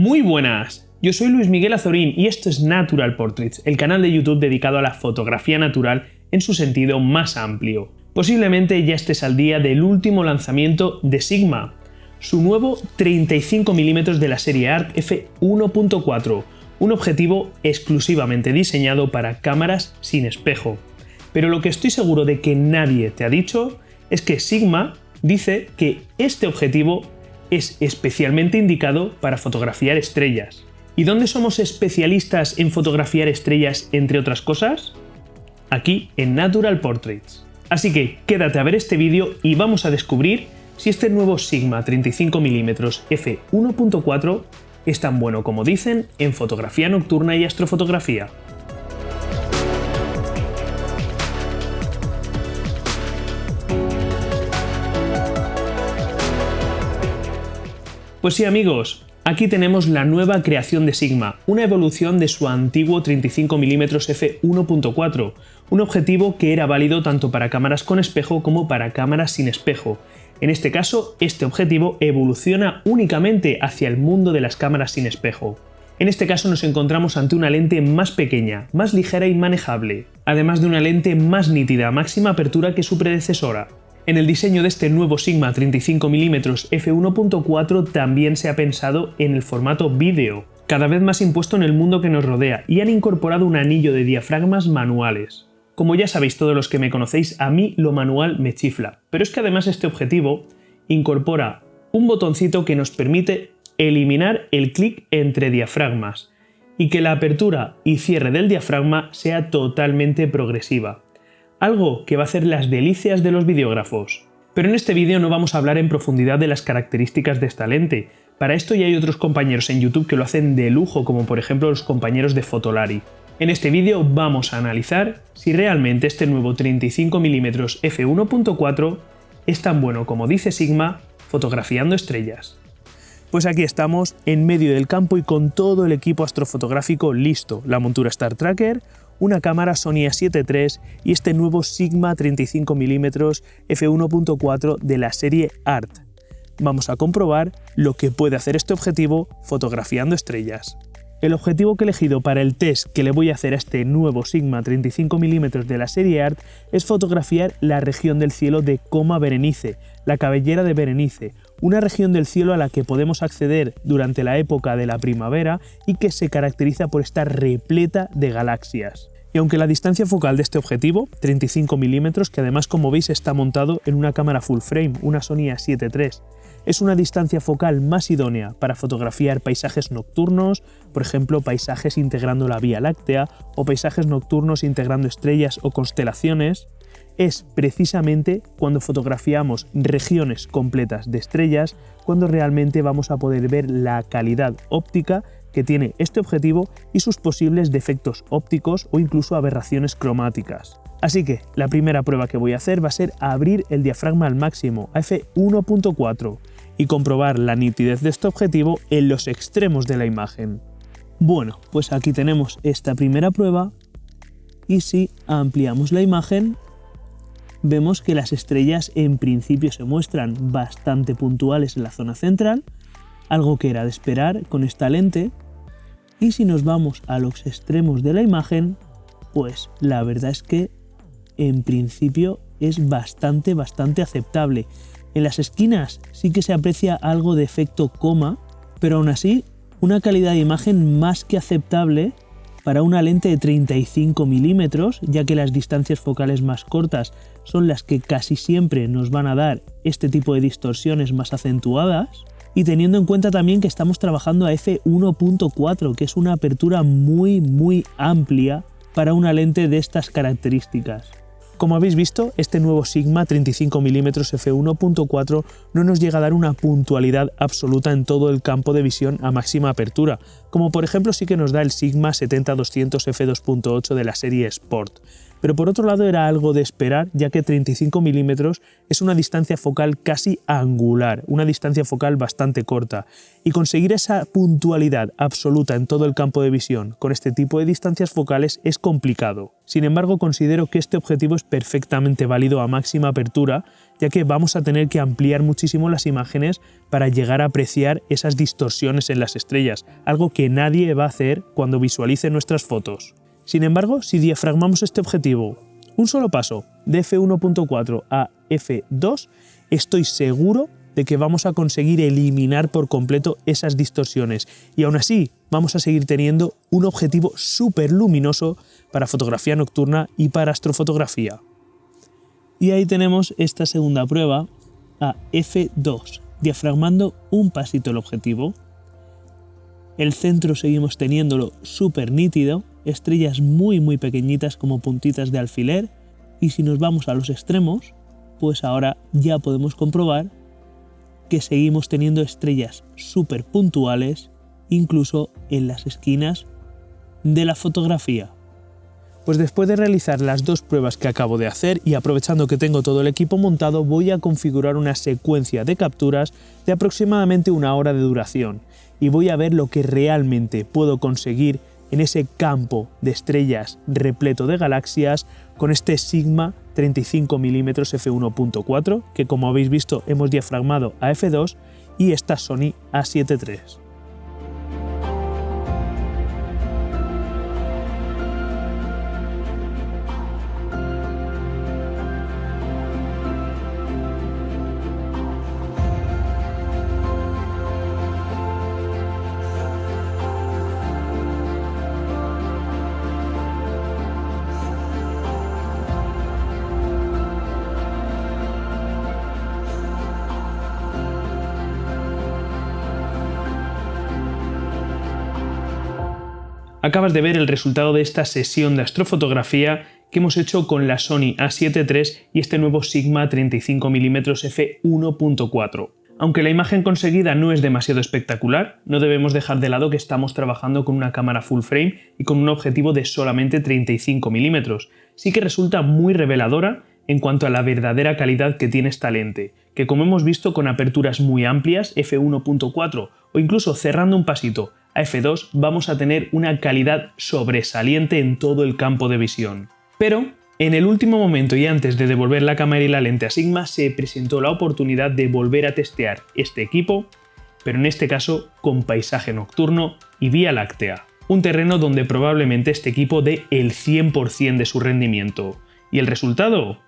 Muy buenas, yo soy Luis Miguel Azorín y esto es Natural Portraits, el canal de YouTube dedicado a la fotografía natural en su sentido más amplio. Posiblemente ya estés al día del último lanzamiento de Sigma, su nuevo 35mm de la serie ART f1.4, un objetivo exclusivamente diseñado para cámaras sin espejo. Pero lo que estoy seguro de que nadie te ha dicho es que Sigma dice que este objetivo es especialmente indicado para fotografiar estrellas. ¿Y dónde somos especialistas en fotografiar estrellas, entre otras cosas? Aquí en Natural Portraits. Así que quédate a ver este vídeo y vamos a descubrir si este nuevo Sigma 35mm f1.4 es tan bueno como dicen en fotografía nocturna y astrofotografía. Pues sí amigos, aquí tenemos la nueva creación de Sigma, una evolución de su antiguo 35mm f1.4, un objetivo que era válido tanto para cámaras con espejo como para cámaras sin espejo. En este caso, este objetivo evoluciona únicamente hacia el mundo de las cámaras sin espejo. En este caso nos encontramos ante una lente más pequeña, más ligera y manejable, además de una lente más nítida a máxima apertura que su predecesora. En el diseño de este nuevo Sigma 35mm f1.4 también se ha pensado en el formato vídeo, cada vez más impuesto en el mundo que nos rodea, y han incorporado un anillo de diafragmas manuales. Como ya sabéis todos los que me conocéis, a mí lo manual me chifla, pero es que además este objetivo incorpora un botoncito que nos permite eliminar el clic entre diafragmas y que la apertura y cierre del diafragma sea totalmente progresiva. Algo que va a hacer las delicias de los videógrafos. Pero en este vídeo no vamos a hablar en profundidad de las características de esta lente. Para esto ya hay otros compañeros en YouTube que lo hacen de lujo, como por ejemplo los compañeros de Fotolari. En este vídeo vamos a analizar si realmente este nuevo 35mm f1.4 es tan bueno como dice Sigma fotografiando estrellas. Pues aquí estamos en medio del campo y con todo el equipo astrofotográfico listo, la montura Star Tracker, una cámara Sony A7 III y este nuevo Sigma 35mm f1.4 de la serie ART. Vamos a comprobar lo que puede hacer este objetivo fotografiando estrellas. El objetivo que he elegido para el test que le voy a hacer a este nuevo Sigma 35mm de la serie ART es fotografiar la región del cielo de Coma Berenice, la cabellera de Berenice, una región del cielo a la que podemos acceder durante la época de la primavera y que se caracteriza por estar repleta de galaxias. Y aunque la distancia focal de este objetivo, 35mm, que además como veis está montado en una cámara full frame, una Sony A7 III, es una distancia focal más idónea para fotografiar paisajes nocturnos, por ejemplo paisajes integrando la Vía Láctea o paisajes nocturnos integrando estrellas o constelaciones, es precisamente cuando fotografiamos regiones completas de estrellas cuando realmente vamos a poder ver la calidad óptica que tiene este objetivo y sus posibles defectos ópticos o incluso aberraciones cromáticas. Así que la primera prueba que voy a hacer va a ser abrir el diafragma al máximo a f1.4 y comprobar la nitidez de este objetivo en los extremos de la imagen. Bueno, pues aquí tenemos esta primera prueba y si ampliamos la imagen vemos que las estrellas en principio se muestran bastante puntuales en la zona central, algo que era de esperar con esta lente, y si nos vamos a los extremos de la imagen, pues la verdad es que en principio es bastante aceptable. En las esquinas sí que se aprecia algo de efecto coma, pero aún así una calidad de imagen más que aceptable para una lente de 35mm, ya que las distancias focales más cortas son las que casi siempre nos van a dar este tipo de distorsiones más acentuadas, y teniendo en cuenta también que estamos trabajando a f1.4, que es una apertura muy amplia para una lente de estas características. Como habéis visto, este nuevo Sigma 35mm f1.4 no nos llega a dar una puntualidad absoluta en todo el campo de visión a máxima apertura, como por ejemplo sí que nos da el Sigma 70-200 f2.8 de la serie Sport. pero por otro lado era algo de esperar, ya que 35 mm es una distancia focal casi angular, una distancia focal bastante corta, y conseguir esa puntualidad absoluta en todo el campo de visión con este tipo de distancias focales es complicado. Sin embargo, considero que este objetivo es perfectamente válido a máxima apertura, ya que vamos a tener que ampliar muchísimo las imágenes para llegar a apreciar esas distorsiones en las estrellas, algo que nadie va a hacer cuando visualice nuestras fotos. Sin embargo, si diafragmamos este objetivo un solo paso de f1.4 a f2, estoy seguro de que vamos a conseguir eliminar por completo esas distorsiones y aún así vamos a seguir teniendo un objetivo súper luminoso para fotografía nocturna y para astrofotografía. Y ahí tenemos esta segunda prueba a f2, diafragmando un pasito el objetivo. El centro seguimos teniéndolo súper nítido, estrellas muy pequeñitas como puntitas de alfiler, y si nos vamos a los extremos, pues ahora ya podemos comprobar que seguimos teniendo estrellas súper puntuales, incluso en las esquinas de la fotografía. Pues después de realizar las dos pruebas que acabo de hacer y aprovechando que tengo todo el equipo montado, voy a configurar una secuencia de capturas de aproximadamente 1 hora de duración y voy a ver lo que realmente puedo conseguir en ese campo de estrellas repleto de galaxias con este Sigma 35 mm f1.4 que, como habéis visto, hemos diafragmado a f2 y esta Sony A7 III. Acabas de ver el resultado de esta sesión de astrofotografía que hemos hecho con la Sony A7 III y este nuevo Sigma 35 mm f1.4. Aunque la imagen conseguida no es demasiado espectacular, no debemos dejar de lado que estamos trabajando con una cámara full frame y con un objetivo de solamente 35 mm. Sí que resulta muy reveladora en cuanto a la verdadera calidad que tiene esta lente, que como hemos visto con aperturas muy amplias, f1.4 o incluso cerrando un pasito a f2, vamos a tener una calidad sobresaliente en todo el campo de visión. Pero en el último momento y antes de devolver la cámara y la lente a Sigma se presentó la oportunidad de volver a testear este equipo, pero en este caso con paisaje nocturno y Vía Láctea, un terreno donde probablemente este equipo dé el 100% de su rendimiento. ¿Y el resultado?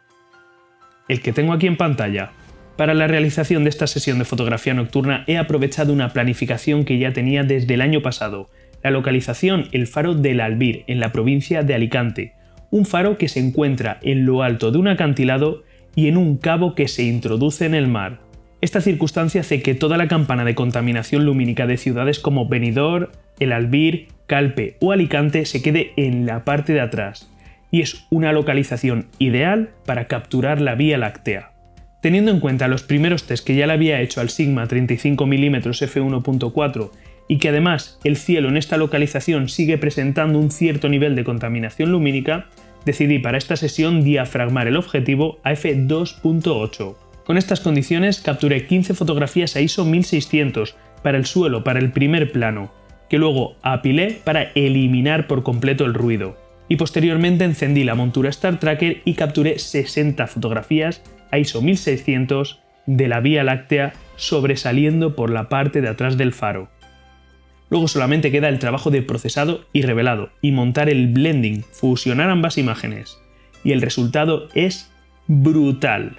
El que tengo aquí en pantalla. Para la realización de esta sesión de fotografía nocturna he aprovechado una planificación que ya tenía desde el año pasado. La localización, el faro del Albir, en la provincia de Alicante. Un faro que se encuentra en lo alto de un acantilado y en un cabo que se introduce en el mar. Esta circunstancia hace que toda la campana de contaminación lumínica de ciudades como Benidorm, El Albir, Calpe o Alicante se quede en la parte de atrás. Y es una localización ideal para capturar la Vía Láctea. Teniendo en cuenta los primeros test que ya le había hecho al Sigma 35 mm f1.4 y que además el cielo en esta localización sigue presentando un cierto nivel de contaminación lumínica, decidí para esta sesión diafragmar el objetivo a f2.8. Con estas condiciones capturé 15 fotografías a ISO 1600 para el suelo, para el primer plano, que luego apilé para eliminar por completo el ruido. Y posteriormente encendí la montura Star Tracker y capturé 60 fotografías a ISO 1600 de la Vía Láctea sobresaliendo por la parte de atrás del faro. Luego solamente queda el trabajo de procesado y revelado y montar el blending, fusionar ambas imágenes. Y el resultado es brutal.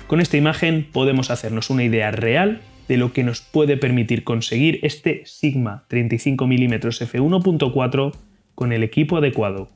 Con esta imagen podemos hacernos una idea real de lo que nos puede permitir conseguir este Sigma 35 mm f1.4 con el equipo adecuado.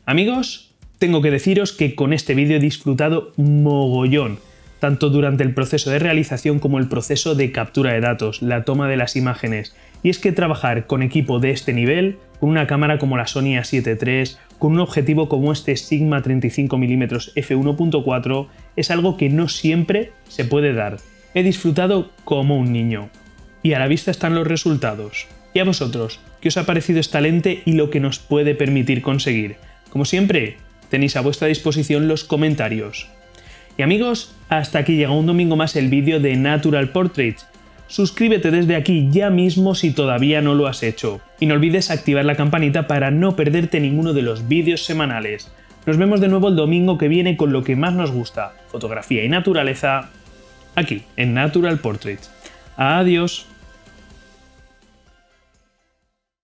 Amigos, tengo que deciros que con este vídeo he disfrutado mogollón, tanto durante el proceso de realización como el proceso de captura de datos, la toma de las imágenes. Y es que trabajar con equipo de este nivel, con una cámara como la Sony A7 III, con un objetivo como este Sigma 35mm f1.4, es algo que no siempre se puede dar. He disfrutado como un niño. Y a la vista están los resultados. ¿Y a vosotros? ¿Qué os ha parecido esta lente y lo que nos puede permitir conseguir? Como siempre, tenéis a vuestra disposición los comentarios. Y amigos, hasta aquí llega un domingo más el vídeo de Natural Portraits. Suscríbete desde aquí ya mismo si todavía no lo has hecho. Y no olvides activar la campanita para no perderte ninguno de los vídeos semanales. Nos vemos de nuevo el domingo que viene con lo que más nos gusta, fotografía y naturaleza, aquí en Natural Portraits. Adiós.